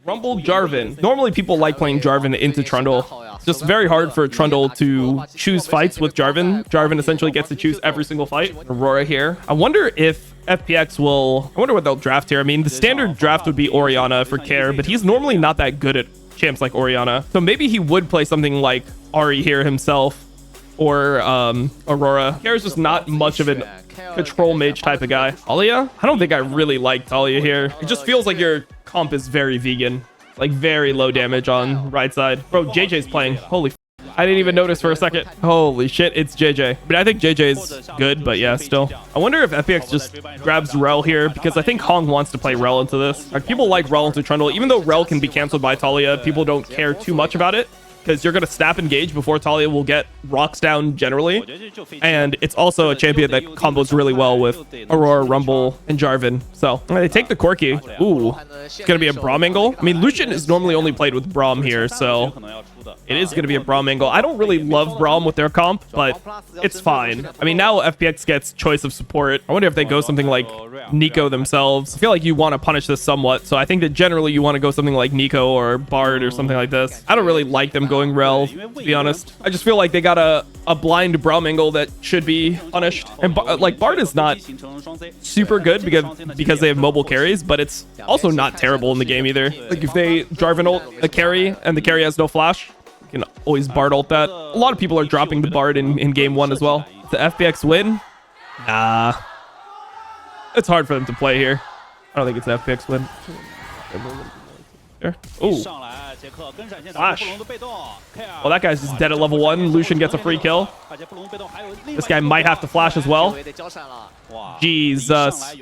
Rumble Jarvan. Normally people like playing Jarvan into Trundle. It's just very hard for Trundle to choose fights with Jarvan. Jarvan essentially gets to choose every single fight. Aurora here. I wonder if FPX will... I wonder what they'll draft here. I mean, the standard draft would be Orianna for Care, but he's normally not that good at champs like Orianna. So maybe he would play something like Ahri here himself, or Aurora. Care is just not much of an control mage type of guy. Talia? I don't think I really like Talia here. It just feels like your comp is very vegan. Like very low damage on right side. Bro, JJ's playing. Holy f. I didn't even notice for a second. Holy shit, it's JJ. But I think JJ is good, but yeah, still. I wonder if FPX just grabs Rel here, because I think Hong wants to play Rel into this. Like, people like Rel into Trundle. Even though Rel can be canceled by Talia, people don't care too much about it, because you're going to snap engage before Talia will get rocks down generally. And it's also a champion that combos really well with Aurora, Rumble, and Jarvan. So they take the Corki. Ooh, it's going to be a Braum angle. I mean, Lucian is normally only played with Braum here, so it is going to be a Braum angle. I don't really love Braum with their comp, but it's fine. I mean, now FPX gets choice of support. I wonder if they go something like Nico themselves. I feel like you want to punish this somewhat, so I think that generally you want to go something like Nico or Bard or something like this. I don't really like them going Rel, to be honest. I just feel like they got a blind Braum angle that should be punished. And like, Bard is not super good because they have mobile carries, but it's also not terrible in the game either. Like, if they Jarvan ult a carry and the carry has no flash, you can always Bard ult that. A lot of people are dropping the Bard in game 1 as well. The FPX win? Nah. It's hard for them to play here. I don't think it's an FPX win. Ooh. Flash. Well, that guy's just dead at level 1. Lucian gets a free kill. This guy might have to flash as well. Jesus.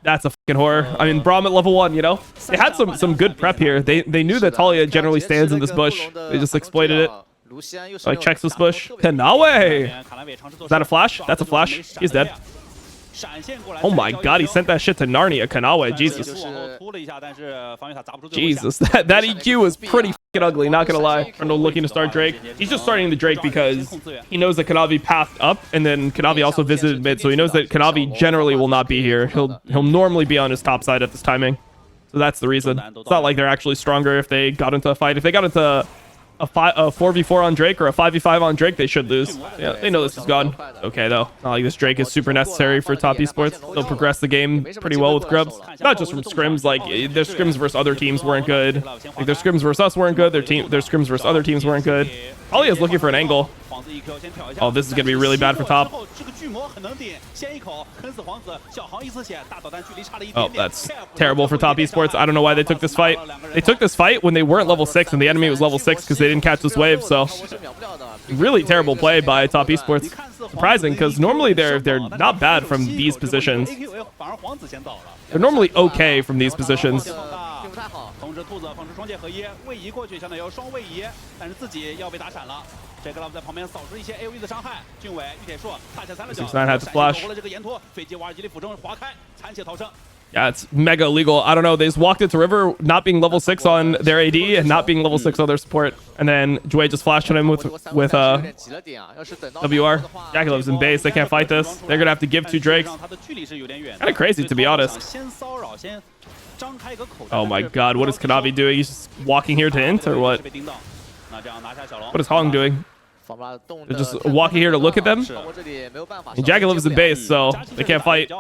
That's a fucking horror. I mean, Braum at level 1, you know? They had some good prep here. They knew that Talia generally stands in this bush. They just exploited it. Like, checks this bush. Kanawe! Is that a flash? That's a flash. He's dead. Oh my god, he sent that shit to Narnia. Kanawe, Jesus. Jesus, that EQ was pretty fucking ugly, not gonna lie. Trundle looking to start Drake. He's just starting the Drake because he knows that Kanavi pathed up, and then Kanavi also visited mid, so he knows that Kanavi generally will not be here. He'll normally be on his top side at this timing. So that's the reason. It's not like they're actually stronger if they got into a fight. If they got into a 4v4 on Drake or a 5v5 on Drake, they should lose. Yeah, they know this is gone. Okay, though. Not like this Drake is super necessary for top esports. They'll progress the game pretty well with Grubs. Not just from scrims. Like, their scrims versus other teams weren't good. Like, their scrims versus us weren't good. Their scrims versus other teams weren't good. Alia's looking for an angle. Oh, this is going to be really bad for top. Oh, that's terrible for top esports. I don't know why they took this fight. They took this fight when they weren't level 6 and the enemy was level 6 because they didn't catch this wave. So really terrible play by top esports. Surprising, because normally they're not bad from these positions. They're normally okay from these positions. Six9 had to flash. Yeah, it's mega illegal. I don't know. They just walked into River not being level 6 on their AD and not being level 6 on their support. And then Jue just flashed on him with WR. Jackalove's in base. They can't fight this. They're going to have to give 2 Drakes. Kind of crazy, to be honest. Oh my god, what is Kanavi doing? He's just walking here to int or what? What is Hong doing? They're just walking here to look at them? And Jagalove is in base, so they can't fight.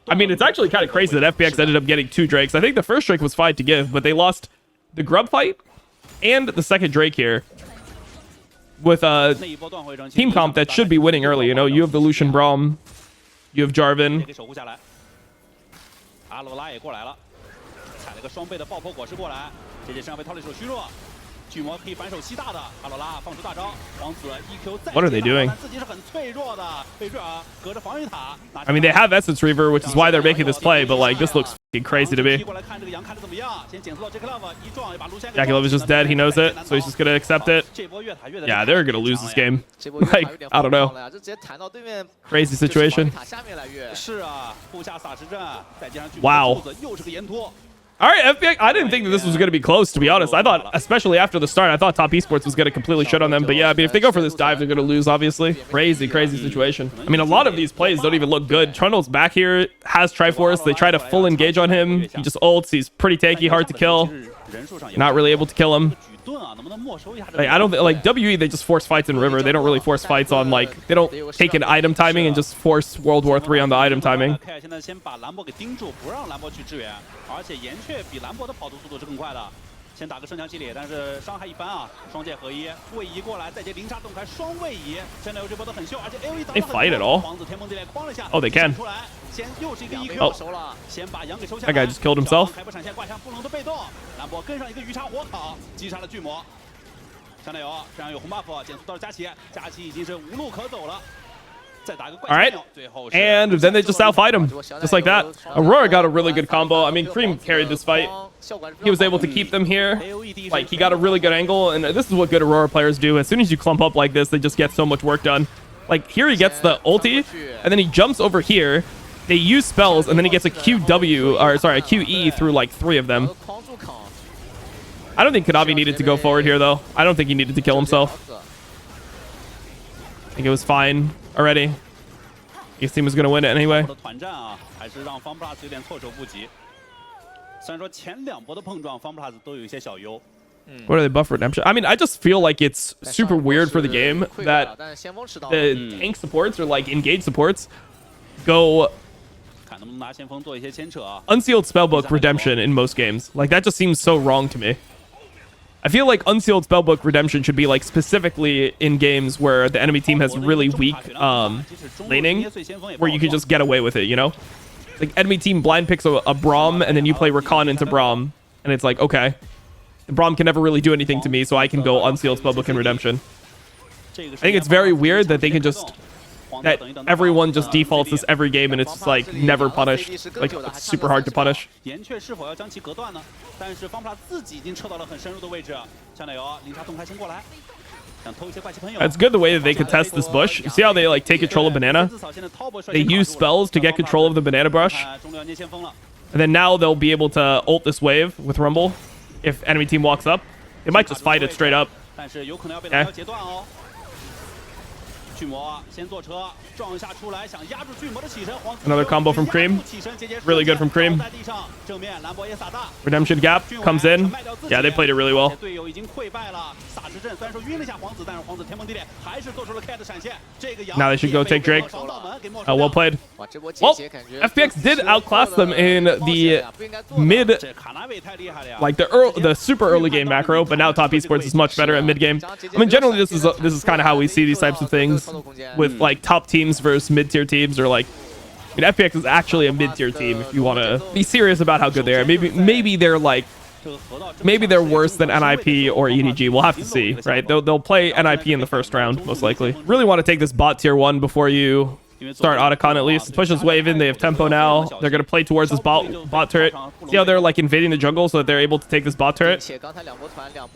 I mean, it's actually kind of crazy that FPX ended up getting 2 Drakes. I think the first Drake was fine to give, but they lost the Grub fight and the second Drake here. With a team comp that should be winning early. You know, you have the Lucian Braum. You have Jarvan. What are they doing? I mean, they have Essence Reaver, which is why they're making this play, but like, this looks fucking crazy to me. Jackalope is just dead. He knows it, so he's just gonna accept it. Yeah, they're gonna lose this game. Like, I don't know. Crazy situation. Wow. All right, FPX. I didn't think that this was going to be close, to be honest. I thought, especially after the start, I thought Top Esports was going to completely shit on them. But yeah, I mean, if they go for this dive, they're going to lose, obviously. Crazy, crazy situation. I mean, a lot of these plays don't even look good. Trundle's back here, has Triforce. They try to full engage on him. He just ults. He's pretty tanky, hard to kill. Not really able to kill him. Like, I don't like WE. They just force fights in River. They don't really force fights on like they don't take an item timing and just force World War 3 on the item timing. They fight at all? Oh, they can. Oh, that guy just killed himself. All right, and then they just outfight him, just like that. Aurora got a really good combo. I mean, Cream carried this fight. He was able to keep them here. Like, he got a really good angle, and this is what good Aurora players do. As soon as you clump up like this, they just get so much work done. Like, here he gets the ulti, and then he jumps over here. They use spells, and then he gets a QW, or sorry, a QE through like 3 of them. I don't think Kanavi needed to go forward here, though. I don't think he needed to kill himself. I think it was fine already. His team was going to win it anyway. What are they buff redemption? I mean, I just feel like it's super weird for the game that the tank supports or like engage supports go unsealed spellbook redemption in most games. Like, that just seems so wrong to me. I feel like unsealed spellbook redemption should be like specifically in games where the enemy team has really weak laning, where you can just get away with it, you know? Like, enemy team blind picks a Braum, and then you play Rakan into Braum, and it's like, okay, the Braum can never really do anything to me, so I can go unsealed spellbook and redemption. I think it's very weird that they can just... that everyone just defaults this every game, and it's just like never punished. Like, it's super hard to punish. It's good the way that they contest this bush. You see how they like take control of banana? They use spells to get control of the banana brush. And then now they'll be able to ult this wave with Rumble if enemy team walks up. They might just fight it straight up. Okay. Another combo from Cream. Really good from Cream. Redemption gap comes in. Yeah, they played it really well. Now they should go take Drake. Well played. Well, FPX did outclass them in the mid, like the super early game macro, but now Top Esports is much better at mid game. I mean, generally this is kind of how we see these types of things with like top teams versus mid-tier teams, or like, I mean, FPX is actually a mid-tier team if you want to be serious about how good they are. Maybe they're like, maybe they're worse than NIP or EDG. We'll have to see, right? They'll play NIP in the first round, most likely. Really want to take this bot tier 1 before you start Otacon at least. Push this wave in. They have tempo now. They're going to play towards this bot turret. See how they're like invading the jungle so that they're able to take this bot turret?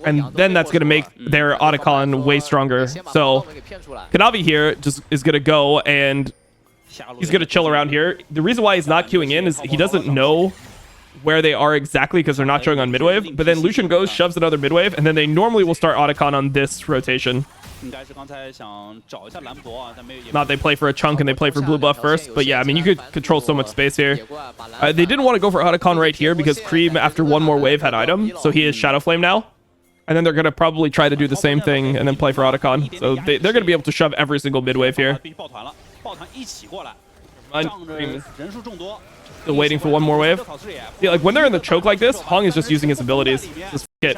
And then that's going to make their Otacon way stronger. So Kanavi here just is going to go, and he's going to chill around here. The reason why he's not queuing in is he doesn't know where they are exactly because they're not showing on midwave. But then Lucian goes, shoves another midwave, and then they normally will start Otacon on this rotation. Not they play for a chunk and they play for blue buff first, but yeah, I mean, you could control so much space here. They didn't want to go for Otacon right here because Cream, after one more wave, had item, so he is Shadow Flame now. And then they're going to probably try to do the same thing and then play for Otacon. So they're going to be able to shove every single midwave here. Still waiting for one more wave. Yeah, like when they're in the choke like this, Hong is just using his abilities. Just f*** it.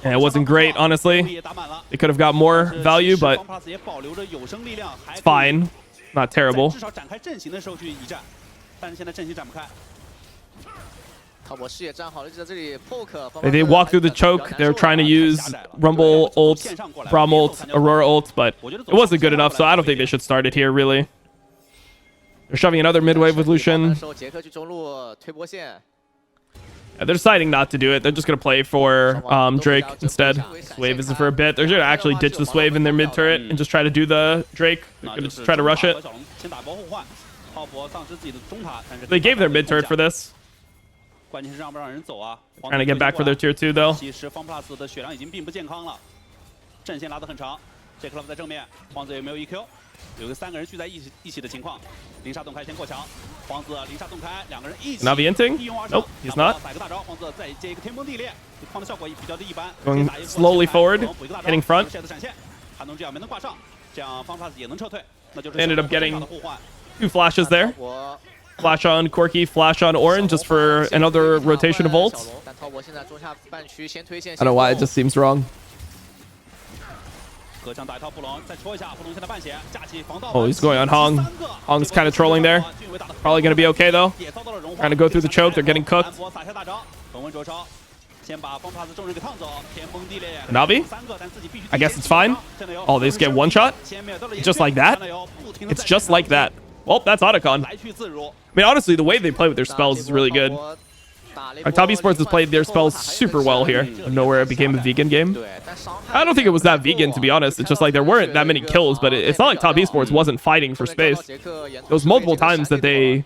And it wasn't great, honestly. They could have got more value, but it's fine. Not terrible. They walk through the choke. They're trying to use Rumble ult, Braum ult, Aurora ult, but it wasn't good enough, so I don't think they should start it here, really. They're shoving another midwave with Lucian. Yeah, they're deciding not to do it. They're just going to play for Drake instead. This wave isn't for a bit. They're going to actually ditch this wave in their mid turret and just try to do the Drake. They're going to just try to rush it. They gave their mid turret for this. Trying to get back for their tier 2 though. Navi inting? Nope, he's not. Going slowly forward, hitting front. They ended up getting 2 flashes there. Flash on Corky, flash on Orange just for another rotation of ults. I don't know why it just seems wrong. Oh, he's going on Hong. Hong's kind of trolling there. Probably going to be okay, though. Trying to go through the choke. They're getting cooked. Navi? I guess it's fine. Oh, they just get one shot? Just like that? It's just like that. Well, that's Otacon. I mean, honestly, the way they play with their spells is really good. Top Esports has played their spells super well here. I don't know where it became a vegan game. I don't think it was that vegan, to be honest. It's just like there weren't that many kills, but it's not like Top Esports wasn't fighting for space. There was multiple times that they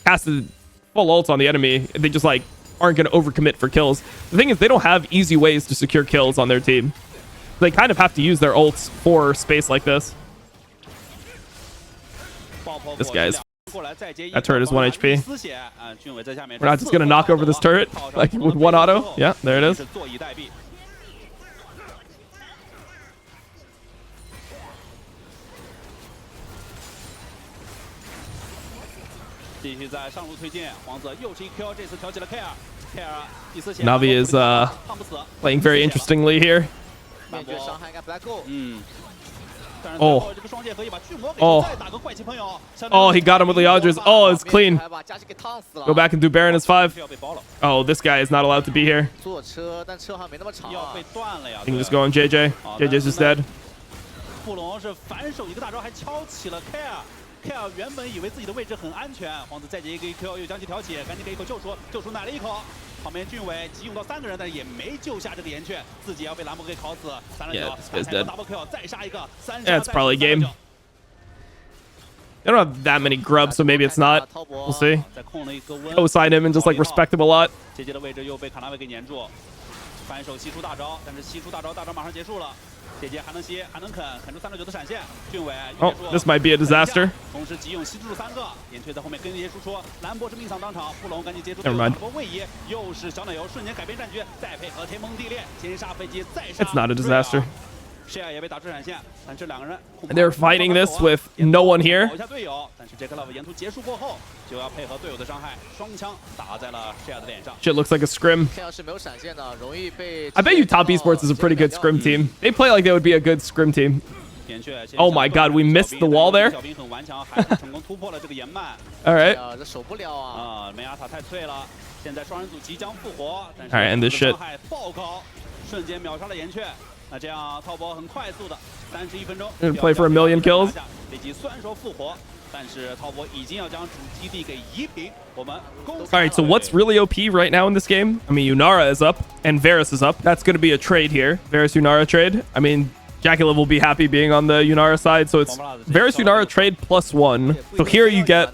casted full ults on the enemy. They just like aren't going to overcommit for kills. The thing is, they don't have easy ways to secure kills on their team. They kind of have to use their ults for space like this. This guy's... That turret is 1 HP. We're not just going to knock over this turret like with 1 auto. Yeah, there it is. Navi is playing very interestingly here. Oh. Oh. Oh, he got him with Leandre's. Oh, it's clean. Go back and do Baron as 5. Oh, this guy is not allowed to be here. You can just go on JJ. JJ's just dead. K 原本以为自己的位置很安全，皇子再接一个 Q， 又将其挑起，赶紧给一口救出，救出奶了一口。旁边俊伟急用到3个人，但是也没救下这个岩雀，自己要被兰博给烤死。3-9 double kill， 再杀一个。Yeah, it's probably a game. They don't have that many grubs, so maybe it's not. We'll see. Co-sign him and just like respect him a lot. 姐姐的位置又被卡纳维给粘住，反手吸出大招，但是吸出大招马上结束了。 Oh, this might be a disaster. Never mind. It's not a disaster. And they're fighting this with no one here. Shit looks like a scrim. I bet you Top Esports is a pretty good scrim team. They play like they would be a good scrim team. Oh my god, we missed the wall there. Alright. Alright, end this shit. Gonna play for 1,000,000 kills. Alright, so what's really OP right now in this game? I mean, Yunara is up and Varus is up. That's gonna be a trade here. Varus-Yunara trade. I mean, Jackulov will be happy being on the Yunara side, so it's Varus-Yunara trade +1. So here you get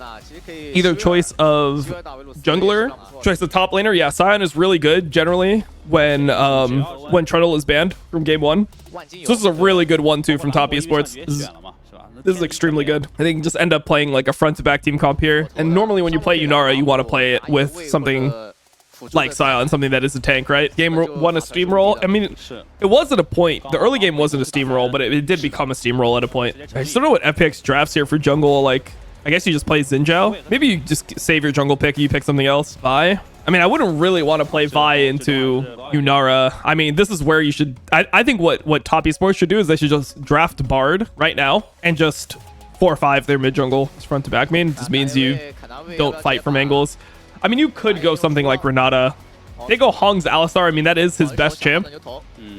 either choice of jungler, choice of top laner. Yeah, Sion is really good generally when Trundle is banned from game 1. So this is a really good 1-2 from Top Esports. This is extremely good. I think you can just end up playing like a front-to-back team comp here. And normally when you play Yunara, you want to play it with something like Sion, something that is a tank, right? Game 1 a steamroll. I mean, it was at a point. The early game wasn't a steamroll, but it did become a steamroll at a point. I just don't know what FPX drafts here for jungle. Like, I guess you just play Xin Zhao. Maybe you just save your jungle pick, you pick something else. Vi. I mean, I wouldn't really want to play Vi into Yunara. I mean, this is where you should... I think what Top Esports should do is they should just draft Bard right now and just 4-5 their mid jungle front to back. I mean, it just means you don't fight from angles. I mean, you could go something like Renata They go Hong's Alistar. I mean, that is his best champ.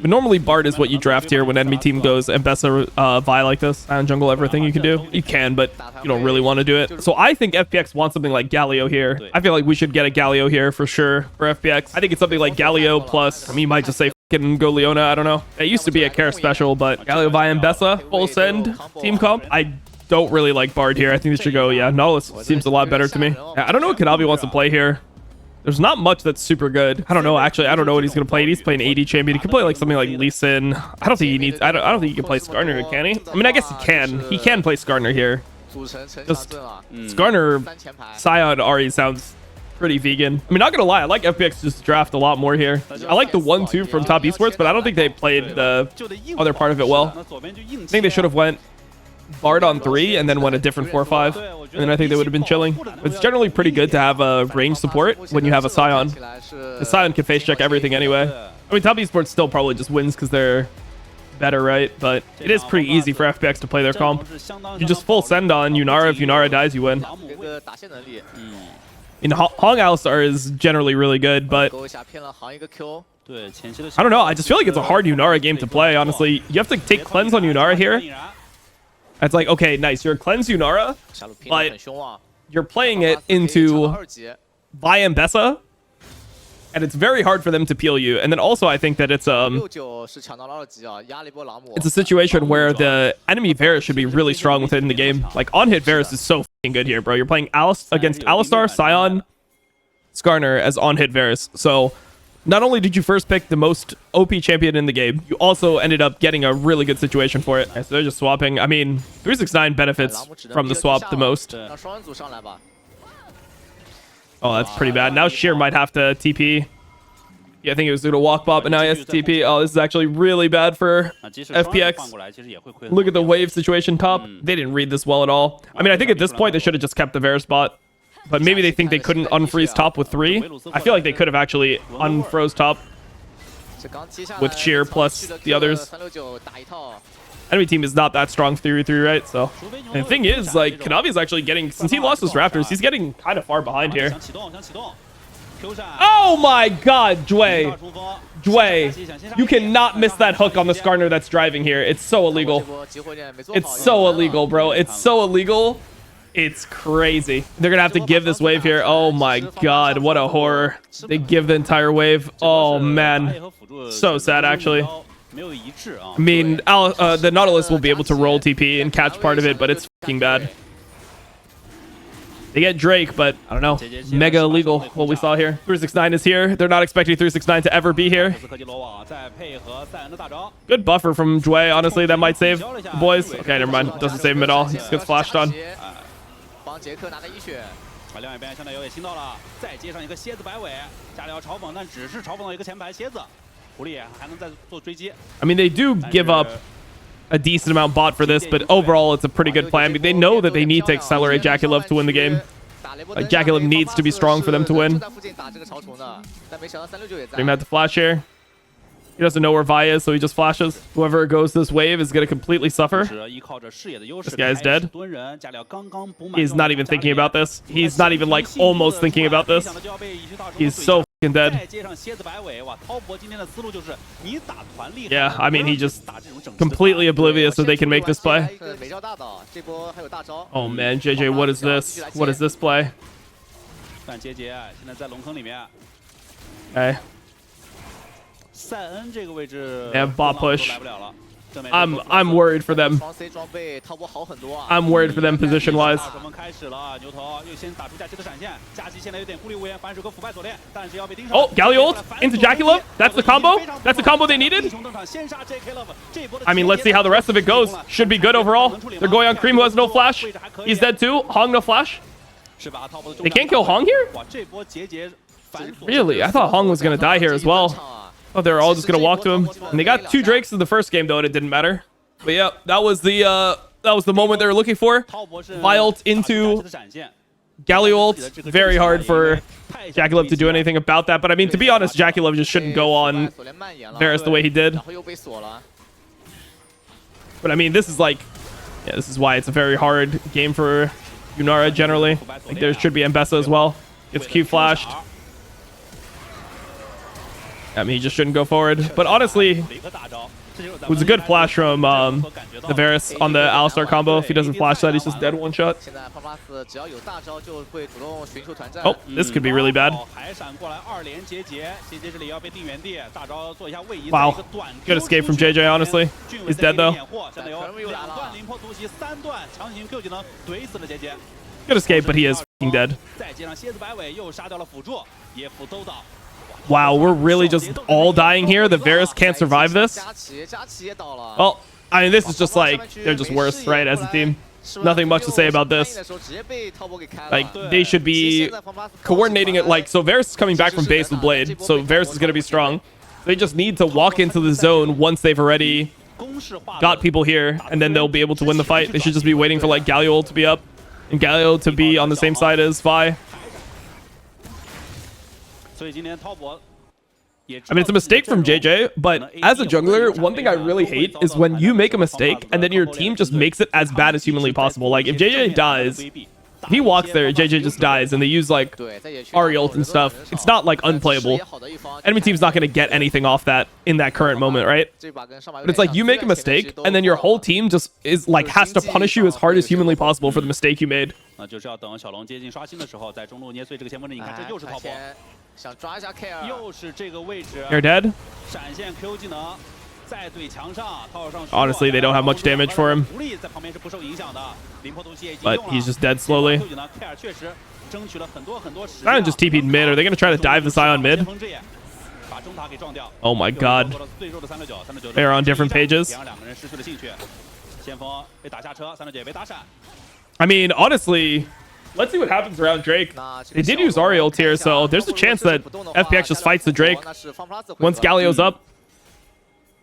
But normally Bard is what you draft here when enemy team goes Mbessa Vi like this. Ion jungle everything you can do. You can, but you don't really want to do it. So I think FPX wants something like Galio here. I feel like we should get a Galio here for sure for FPX. I think it's something like Galio plus, I mean, you might just say fucking go Leona. I don't know. It used to be a Kara special, but Galio Vi Mbessa, full send, team comp. I don't really like Bard here. I think they should go, yeah, Nautilus seems a lot better to me. I don't know what Kanavi wants to play here. There's not much that's super good. I don't know, actually. I don't know what he's going to play. He's playing AD champion. He could play like something like Lee Sin. I don't think he needs... I don't think he can play Skarner, can he? I mean, I guess he can. He can play Skarner here. Just Skarner, Scion, Ari sounds pretty vegan. I mean, not going to lie. I like FPX just draft a lot more here. I like the 1-2 from Top Esports, but I don't think they played the other part of it well. I think they should have went Bard on 3 and then went a different 4-5. And then I think they would have been chilling. It's generally pretty good to have a range support when you have a Scion. The Scion can face check everything anyway. I mean, Top Esports still probably just wins because they're better, right? But it is pretty easy for FPX to play their comp. You just full send on Yunara. If Yunara dies, you win. I mean, Hong Alistar is generally really good, but I don't know. I just feel like it's a hard Yunara game to play, honestly. You have to take cleanse on Yunara here. It's like, okay, nice. You're a cleanse Yunara, but you're playing it into Vi Mbessa, and it's very hard for them to peel you. And then also, I think that it's a situation where the enemy Varus should be really strong within the game. Like, on-hit Varus is so fucking good here, bro. You're playing against Alistar, Scion, Skarner as on-hit Varus. So not only did you first pick the most OP champion in the game, you also ended up getting a really good situation for it. So they're just swapping. I mean, 369 benefits from the swap the most. Oh, that's pretty bad. Now Sheer might have to TP. Yeah, I think it was due to walk bot, but now he has to TP. Oh, this is actually really bad for FPX. Look at the wave situation top. They didn't read this well at all. I mean, I think at this point they should have just kept the Varus bot. But maybe they think they couldn't unfreeze top with 3. I feel like they could have actually unfroze top with Sheer plus the others. Enemy team is not that strong 3v3, right? So, and the thing is, like, Kanavi is actually getting, since he lost his Raptors, he's getting kind of far behind here. Oh my god, Jue. You cannot miss that hook on the Skarner that's driving here. It's so illegal. It's so illegal, bro. It's so illegal. It's crazy. They're going to have to give this wave here. Oh my god, what a horror. They give the entire wave. Oh man. So sad, actually. I mean, the Nautilus will be able to roll TP and catch part of it, but it's fucking bad. They get Drake, but I don't know. Mega illegal, what we saw here. 369 is here. They're not expecting 369 to ever be here. Good buffer from Jue, honestly. That might save the boys. Okay, never mind. Doesn't save him at all. He just gets flashed on. I mean, they do give up a decent amount bot for this, but overall it's a pretty good plan. They know that they need to accelerate JackeyLove to win the game. Like, JackeyLove needs to be strong for them to win. Dream had to flash here. He doesn't know where Vi is, so he just flashes. Whoever goes this wave is going to completely suffer. This guy is dead. He's not even thinking about this. He's not even, like, almost thinking about this. He's so fucking dead. Yeah, I mean, he just completely oblivious that they can make this play. Oh, man, JJ, what is this? What is this play? Okay. They have bot push. I'm worried for them. I'm worried for them position wise. Oh, Galio ult into JackeyLove. That's the combo. That's the combo they needed. I mean, let's see how the rest of it goes. Should be good overall. They're going on Cream, who has no flash. He's dead too. Hong, no flash. They can't kill Hong here? Really? I thought Hong was going to die here as well. Oh, they're all just gonna walk to him, and they got 2 Drakes in the first game though, and it didn't matter. But yeah, that was the moment they were looking for. Vi ult into Galio ult. Very hard for JackeyLove to do anything about that. But I mean, to be honest, JackeyLove just shouldn't go on Varus the way he did. But I mean, this is like, yeah, this is why it's a very hard game for Yunara generally. Like, there should be Mbessa as well. Gets Q flashed. I mean, he just shouldn't go forward. But honestly, it was a good flash from Rivera on the Alistar combo. If he doesn't flash that, he's just dead one shot. Oh, this could be really bad. Wow. Good escape from JJ, honestly. He's dead, though. Good escape, but he is f***ing dead. Wow, we're really just all dying here. The Varus can't survive this. Well, I mean, this is just like, they're just worse, right, as a team. Nothing much to say about this. Like, they should be coordinating it. Like, so Varus is coming back from base with Blade, so Varus is going to be strong. They just need to walk into the zone once they've already got people here, and then they'll be able to win the fight. They should just be waiting for, like, Galio to be up and Galio to be on the same side as Vi. I mean, it's a mistake from JJ, but as a jungler, one thing I really hate is when you make a mistake and then your team just makes it as bad as humanly possible. Like, if JJ dies, if he walks there, JJ just dies, and they use, like, Ahri ult and stuff, it's not, like, unplayable. Enemy team's not going to get anything off that in that current moment, right? But it's like, you make a mistake, and then your whole team just is, like, has to punish you as hard as humanly possible for the mistake you made. You're dead. Honestly, they don't have much damage for him. But he's just dead slowly. Sion just TP'd mid. Are they going to try to dive the Sion mid? Oh my god. They're on different pages. I mean, honestly, let's see what happens around Drake. They did use Ahri ult here, so there's a chance that FPX just fights the Drake once Galio's up.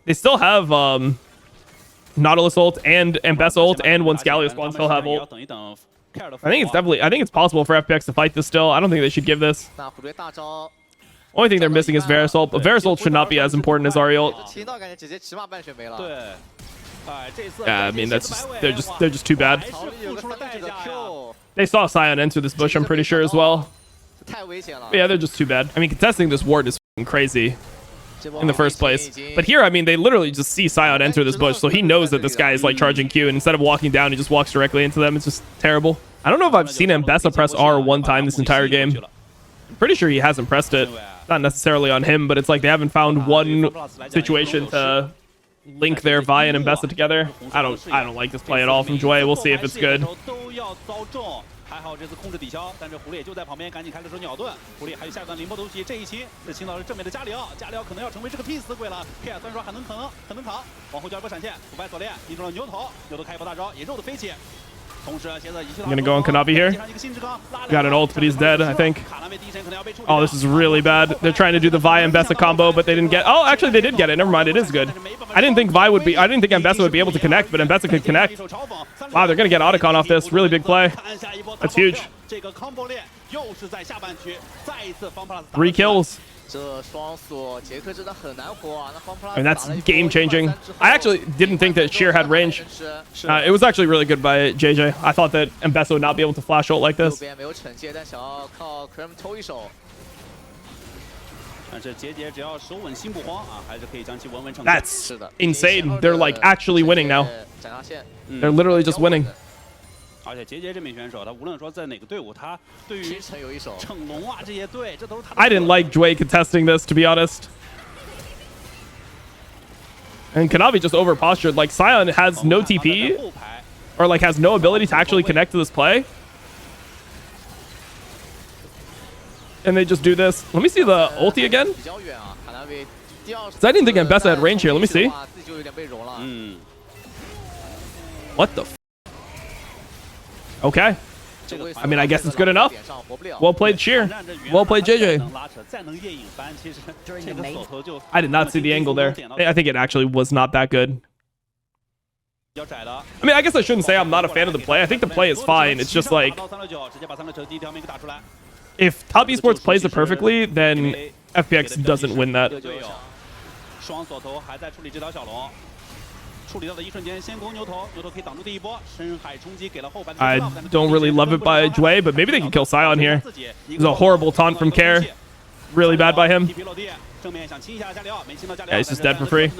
They still have Nautilus ult and Ambessa ult, and once Galio spawns, they'll have ult. I think it's possible for FPX to fight this still. I don't think they should give this. Only thing they're missing is Varus ult, but Varus ult should not be as important as Ahri ult. Yeah, I mean, that's just, they're just too bad. They saw Sion enter this bush, I'm pretty sure, as well. But yeah, they're just too bad. I mean, contesting this ward is f***ing crazy in the first place. But here, I mean, they literally just see Sion enter this bush, so he knows that this guy is, like, charging Q, and instead of walking down, he just walks directly into them. It's just terrible. I don't know if I've seen Ambessa press R one time this entire game. I'm pretty sure he hasn't pressed it. Not necessarily on him, but it's like they haven't found one situation to link their Vi and Ambessa together. I don't like this play at all from Joy. We'll see if it's good. I'm gonna go on Kanabi here. Got an ult, but he's dead, I think. Oh, this is really bad. They're trying to do the Vi and Ambessa combo, but they didn't get. Oh, actually, they did get it. Never mind, it is good. I didn't think Ambessa would be able to connect, but Ambessa could connect. Wow, they're gonna get Otacon off this. Really big play. That's huge. 3 kills. I mean, that's game-changing. I actually didn't think that Sheer had range. It was actually really good by JJ. I thought that Ambessa would not be able to flash ult like this. That's insane. They're, like, actually winning now. They're literally just winning. I didn't like Jway contesting this, to be honest. And Kanavi just over postured. Like, Sion has no TP, or like has no ability to actually connect to this play. And they just do this. Let me see the ulti again. So I didn't think Ambessa had range here. Let me see. What the f? Okay. I mean, I guess it's good enough. Well played, Sheer. Well played, JJ. I did not see the angle there. I think it actually was not that good. I mean, I guess I shouldn't say I'm not a fan of the play. I think the play is fine. It's just like, if Top Esports plays it perfectly, then FPX doesn't win that. I don't really love it by Jway, but maybe they can kill Sion here. It was a horrible taunt from Care. Really bad by him. Yeah, he's just dead for free.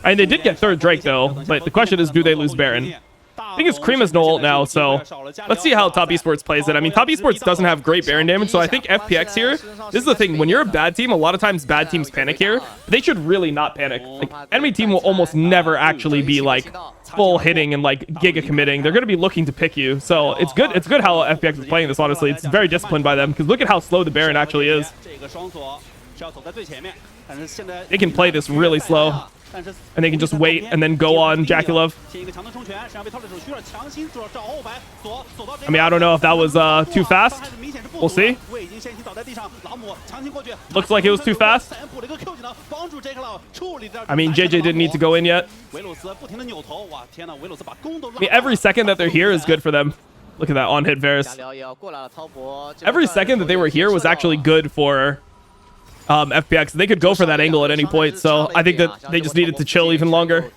And they did get third Drake, though. But the question is, do they lose Baron? I think it's Cream has no ult now, so let's see how Top Esports plays it. I mean, Top Esports doesn't have great Baron damage, so I think FPX here, this is the thing. When you're a bad team, a lot of times bad teams panic here. They should really not panic. Like, enemy team will almost never actually be, like, full hitting and, like, giga committing. They're going to be looking to pick you. So it's good how FPX is playing this, honestly. It's very disciplined by them, because look at how slow the Baron actually is. They can play this really slow. And they can just wait and then go on JackieLove. I mean, I don't know if that was too fast. We'll see. Looks like it was too fast. I mean, JJ didn't need to go in yet. I mean, every second that they're here is good for them. Look at that on-hit Varus. Every second that they were here was actually good for FPX. They could go for that angle at any point, so I think that they just needed to chill even longer.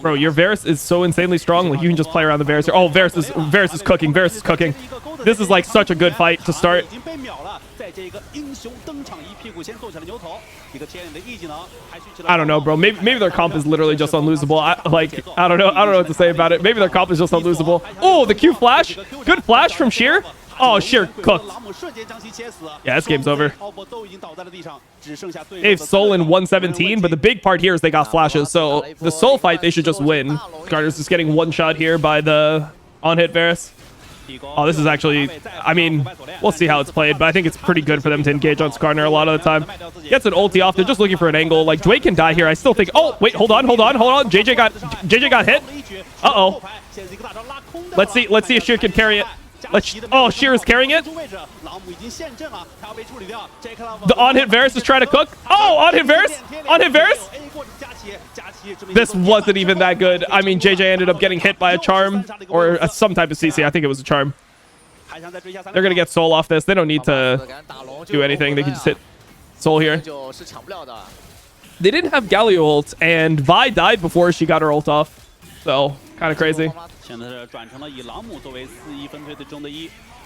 Bro, your Varus is so insanely strong. Like, you can just play around the Varus here. Oh, Varus is cooking. Varus is cooking. This is like such a good fight to start. I don't know, bro. Maybe their comp is literally just unlosable. I don't know what to say about it. Maybe their comp is just unlosable. Oh, the Q flash. Good flash from Sheer. Oh, Sheer cooked. Yeah, this game's over. They've stolen 117, but the big part here is they got flashes. So the soul fight, they should just win. Carter's just getting one shot here by the on-hit Varus. Oh, this is actually, I mean, we'll see how it's played, but I think it's pretty good for them to engage on Skarner a lot of the time. Gets an ulti off. They're just looking for an angle. Like, Dwayne can die here. I still think, oh, wait, hold on. JJ got hit. Uh-oh. Let's see if Sheer can carry it. Oh, Sheer is carrying it. The on-hit Varus is trying to cook. Oh, on-hit Varus. This wasn't even that good. I mean, JJ ended up getting hit by a charm or some type of CC. I think it was a charm. They're going to get soul off this. They don't need to do anything. They can just hit soul here. They didn't have Galio ult, and Vi died before she got her ult off. So, kind of crazy.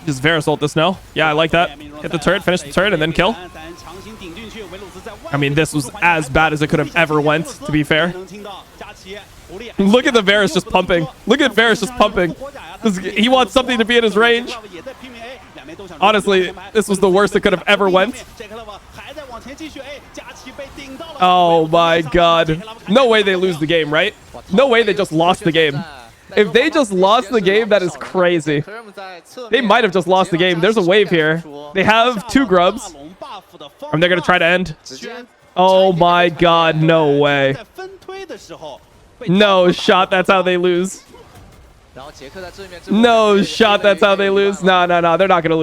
Just Varus ult this now. Yeah, I like that. Hit the turret, finish the turret, and then kill. I mean, this was as bad as it could have ever went, to be fair. Look at the Varus just pumping. He wants something to be in his range. Honestly, this was the worst it could have ever went. Oh my god. No way they lose the game, right? No way they just lost the game. If they just lost the game, that is crazy. They might have just lost the game. There's a wave here. They have 2 grubs. And they're going to try to end. Oh my god, no way. No shot, that's how they lose. No shot, that's how they lose. No. They're not going to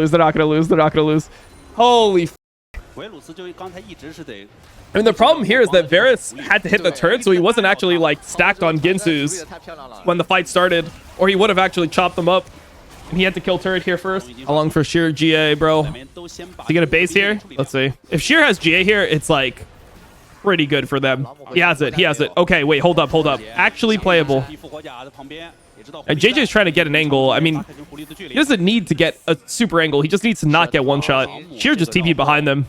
lose. Holy f. I mean, the problem here is that Varus had to hit the turret, so he wasn't actually, like, stacked on Ginsu's when the fight started, or he would have actually chopped them up. And he had to kill turret here first. Along for Sheer GA, bro. Is he gonna base here? Let's see. If Sheer has GA here, it's, like, pretty good for them. He has it. Okay, wait, hold up. Actually playable. And JJ's trying to get an angle. I mean, he doesn't need to get a super angle. He just needs to not get one shot. Sheer just TP behind them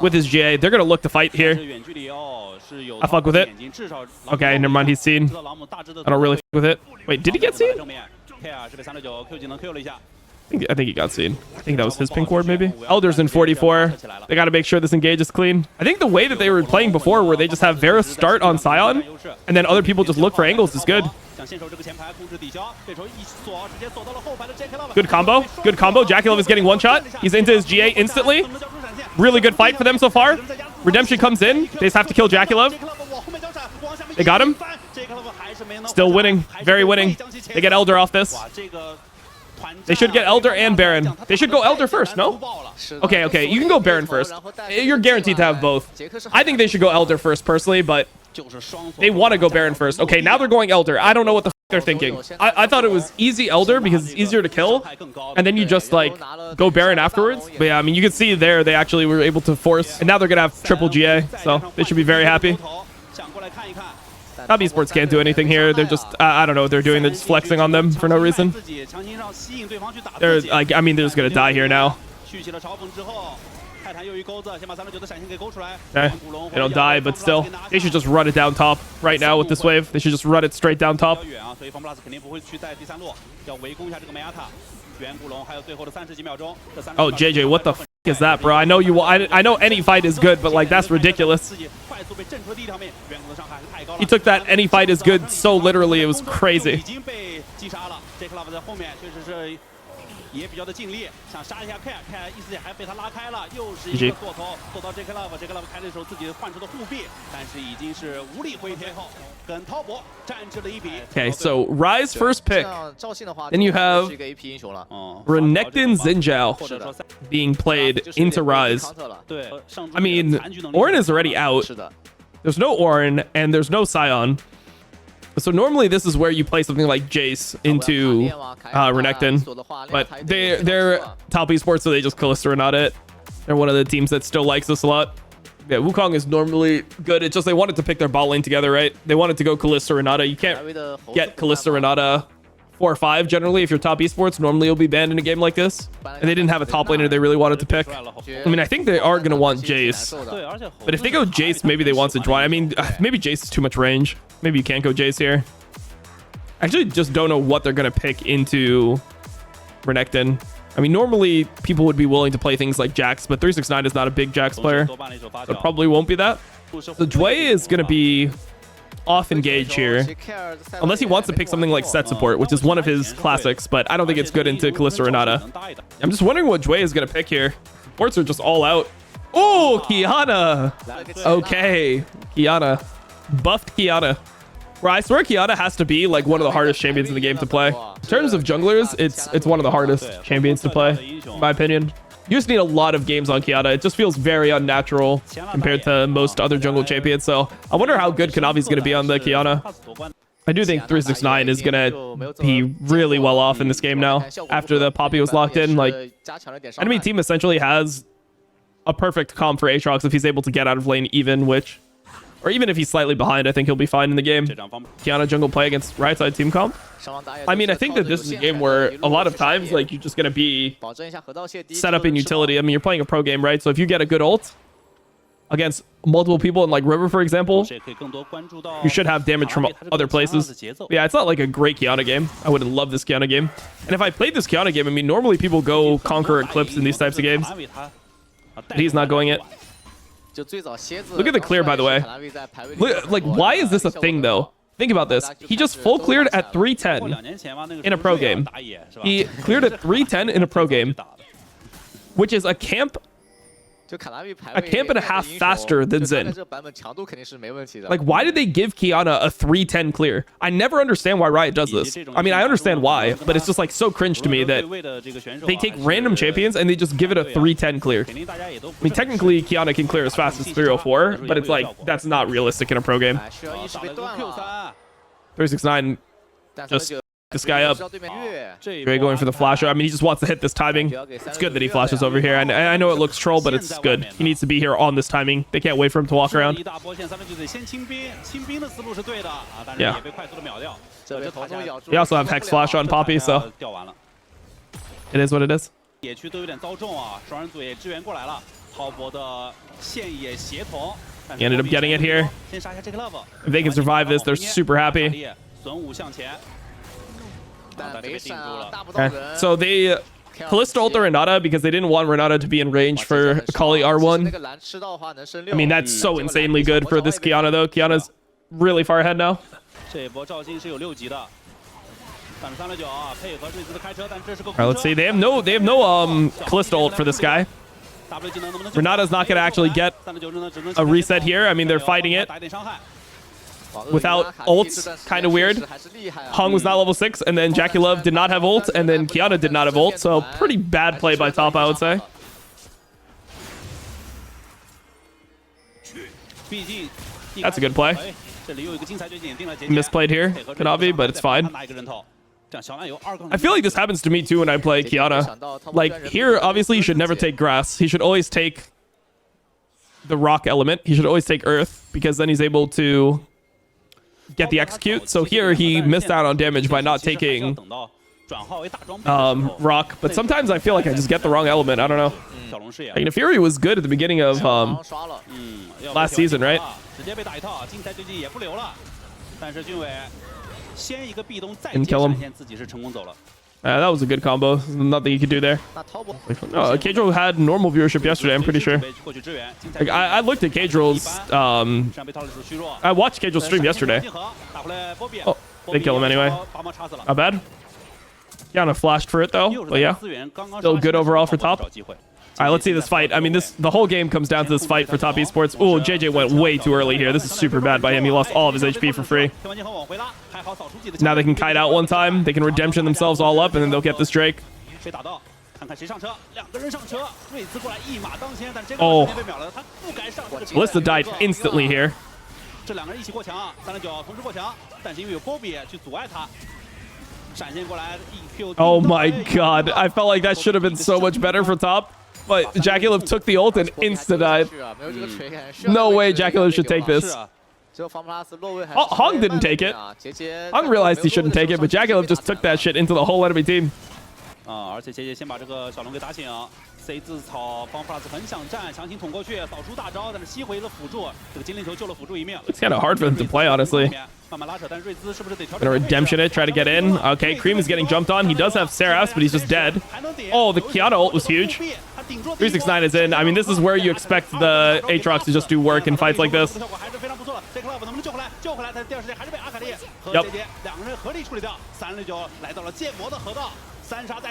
with his GA. They're going to look to fight here. I fuck with it. Okay, never mind. He's seen. I don't really fuck with it. Wait, did he get seen? I think he got seen. I think that was his pink ward, maybe. Elder's in 44. They got to make sure this engage is clean. I think the way that they were playing before, where they just have Varus start on Sion, and then other people just look for angles, is good. Good combo. JackieLove is getting one shot. He's into his GA instantly. Really good fight for them so far. Redemption comes in. They just have to kill JackieLove. They got him. Still winning. Very winning. They get Elder off this. They should get Elder and Baron. They should go Elder first, no? Okay. You can go Baron first. You're guaranteed to have both. I think they should go Elder first, personally, but they want to go Baron first. Okay, now they're going Elder. I don't know what the f they're thinking. I thought it was easy Elder because it's easier to kill, and then you just, like, go Baron afterwards. But yeah, I mean, you can see there they actually were able to force, and now they're going to have triple GA, so they should be very happy. Top Esports can't do anything here. They're just, I don't know what they're doing. They're just flexing on them for no reason. They're, like, I mean, they're just going to die here now. They don't die, but still, they should just run it down top right now with this wave. They should just run it straight down top. Oh, JJ, what the f is that, bro? I know you. I know any fight is good, but like that's ridiculous. He took that any fight is good so literally. It was crazy. Okay, so Rise first pick. Then you have Renekton Xinjiao being played into Rise. I mean, Orin is already out. There's no Orin and there's no Sion. So normally this is where you play something like Jace into Renekton, but they're top esports, so they just Kalista Renata it. They're one of the teams that still likes this a lot. Yeah, Wukong is normally good. It's just they wanted to pick their bot lane together, right? They wanted to go Kalista Renata. You can't get Kalista Renata 4 or 5 generally if you're top esports. Normally you'll be banned in a game like this. And they didn't have a top laner they really wanted to pick. I mean, I think they are going to want Jace. But if they go Jace, maybe they want Sejuani. I mean, maybe Jace is too much range. Maybe you can't go Jace here. I actually just don't know what they're going to pick into Renekton. I mean, normally people would be willing to play things like Jax, but 369 is not a big Jax player. So it probably won't be that. So Jue is going to be off engage here. Unless he wants to pick something like set support, which is one of his classics, but I don't think it's good into Kalista Renata. I'm just wondering what Jue is going to pick here. Supports are just all out. Oh, Qiyana. Okay, Qiyana. Buffed Qiyana. Bro, I swear Qiyana has to be like one of the hardest champions in the game to play. In terms of junglers, it's one of the hardest champions to play, in my opinion. You just need a lot of games on Qiyana. It just feels very unnatural compared to most other jungle champions. So I wonder how good Kanavi's going to be on the Qiyana. I do think 369 is going to be really well off in this game now after the Poppy was locked in. Like, enemy team essentially has a perfect comp for Aatrox if he's able to get out of lane even, which... Or even if he's slightly behind, I think he'll be fine in the game. Qiyana jungle play against right side team comp. I mean, I think that this is a game where a lot of times, like, you're just going to be set up in utility. I mean, you're playing a pro game, right? So if you get a good ult against multiple people in, like, River, for example, you should have damage from other places. But yeah, it's not like a great Qiyana game. I would love this Qiyana game. And if I played this Qiyana game, I mean, normally people go Conquer Eclipse in these types of games. But he's not going it. Look at the clear, by the way. Look, like, why is this a thing, though? Think about this. He just full cleared at 310 in a pro game. He cleared at 310 in a pro game, which is a camp and a half faster than Xin. Like, why did they give Qiyana a 310 clear? I never understand why Riot does this. I mean, I understand why, but it's just like so cringe to me that they take random champions and they just give it a 310 clear. I mean, technically Qiyana can clear as fast as 304, but it's like that's not realistic in a pro game. 369 just this guy up. Very going for the flash. I mean, he just wants to hit this timing. It's good that he flashes over here. And I know it looks troll, but it's good. He needs to be here on this timing. They can't wait for him to walk around. Yeah. We also have Hex Flash on Poppy, so it is what it is. He ended up getting it here. If they can survive this, they're super happy. Okay. So they Kalista ult Renata because they didn't want Renata to be in range for Akali R1. I mean, that's so insanely good for this Qiyana, though. Qiyana's really far ahead now. All right, let's see. They have no Kalista ult for this guy. Renata's not going to actually get a reset here. I mean, they're fighting it without ults. Kind of weird. Hung was not level 6, and then Jackie Love did not have ult, and then Qiyana did not have ult. So pretty bad play by top, I would say. That's a good play. Misplayed here, Kanavi, but it's fine. I feel like this happens to me too when I play Qiyana. Like here, obviously, you should never take grass. He should always take the rock element. He should always take earth because then he's able to get the execute. So here he missed out on damage by not taking rock, but sometimes I feel like I just get the wrong element. I don't know. Like, Fury was good at the beginning of last season, right? Didn't kill him. That was a good combo. Nothing you could do there. No, Kadriel had normal viewership yesterday, I'm pretty sure. Like, I looked at Kadriel's... I watched Kadriel's stream yesterday. Oh, they kill him anyway. Not bad. Qiyana flashed for it, though. But yeah, still good overall for top. All right, let's see this fight. I mean, the whole game comes down to this fight for top esports. Oh, JJ went way too early here. This is super bad by him. He lost all of his HP for free. Now they can kite out one time. They can redemption themselves all up, and then they'll get this Drake. Oh. Ballista died instantly here. Oh my god. I felt like that should have been so much better for top. But JackeyLiv took the ult and insta-died. No way JackeyLiv should take this. Hong didn't take it. Hong realized he shouldn't take it, but JackeyLiv just took that shit into the whole enemy team. C 字草，方 Plus 很想战，强行捅过去，扫出大招，但是吸回了辅助，这个精灵球救了辅助一命。It's kind of hard for them to play, honestly. Gonna redemption it, try to get in. Okay, Cream is getting jumped on. He does have Seraph, but he's just dead. Oh, the Qiyana ult was huge. 369 is in. I mean, this is where you expect the Aatrox to just do work in fights like this. Yep.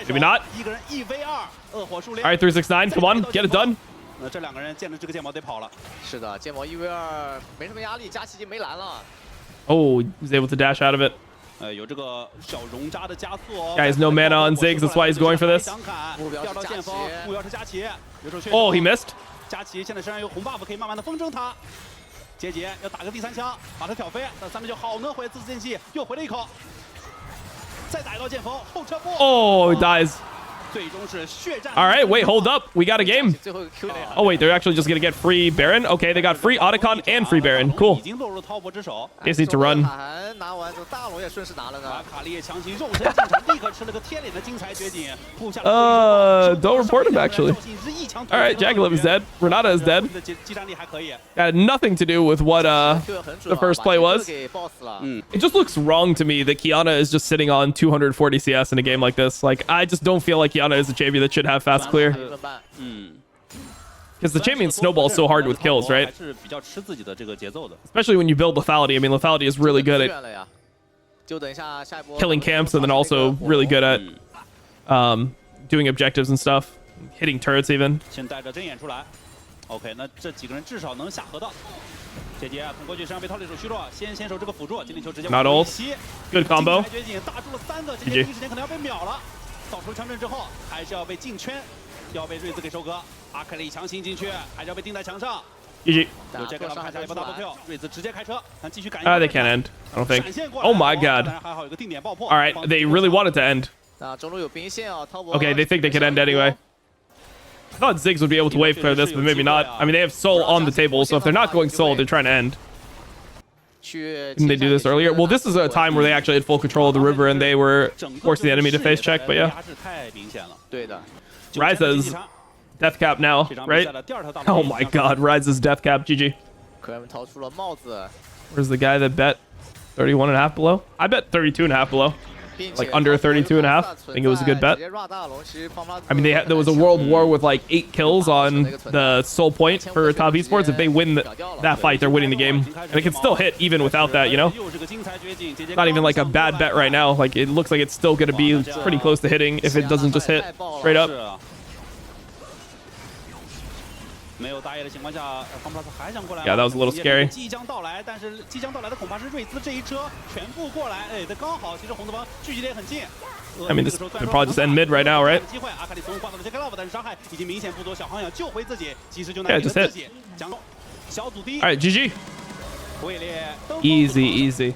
Maybe not. Alright, 369, come on, get it done. Oh, he's able to dash out of it. Guy has no mana on Ziggs, that's why he's going for this. Oh, he missed. Oh, he dies. All right, wait, hold up. We got a game. Oh, wait, they're actually just going to get free Baron. Okay, they got free Otacon and free Baron. Cool. They just need to run. Don't report him, actually. All right, JackeyLiv is dead. Renata is dead. Had nothing to do with what the first play was. It just looks wrong to me that Qiyana is just sitting on 240 CS in a game like this. Like, I just don't feel like Qiyana is a champion that should have fast clear. Because the champion snowballs so hard with kills, right? Especially when you build lethality. I mean, lethality is really good at killing camps and then also really good at doing objectives and stuff. Hitting turrets even. Not ult. Good combo. GG. 扫出枪阵之后，还是要被进圈，要被瑞兹给收割。阿克里强行进去，还是要被钉在墙上。GG. 有这个上看下一波 double kill， 瑞兹直接开车，想继续赶。They can't end. I don't think. Oh my god. All right, they really wanted to end. Okay, they think they can end anyway. I thought Ziggs would be able to wave clear this, but maybe not. I mean, they have Soul on the table, so if they're not going Soul, they're trying to end. Didn't they do this earlier? Well, this is a time where they actually had full control of the river and they were forcing the enemy to face check, but yeah. Ryza's death cap now, right? Oh my god, Ryza's death cap, GG. Where's the guy that bet 31.5 below? I bet 32.5 below. Like under 32.5. I think it was a good bet. I mean, there was a world war with like 8 kills on the soul point for top esports. If they win that fight, they're winning the game. And it can still hit even without that, you know? Not even like a bad bet right now. Like, it looks like it's still going to be pretty close to hitting if it doesn't just hit straight up. Yeah, that was a little scary. I mean, they'll probably just end mid right now, right? Yeah, just hit. All right, GG. Easy, easy.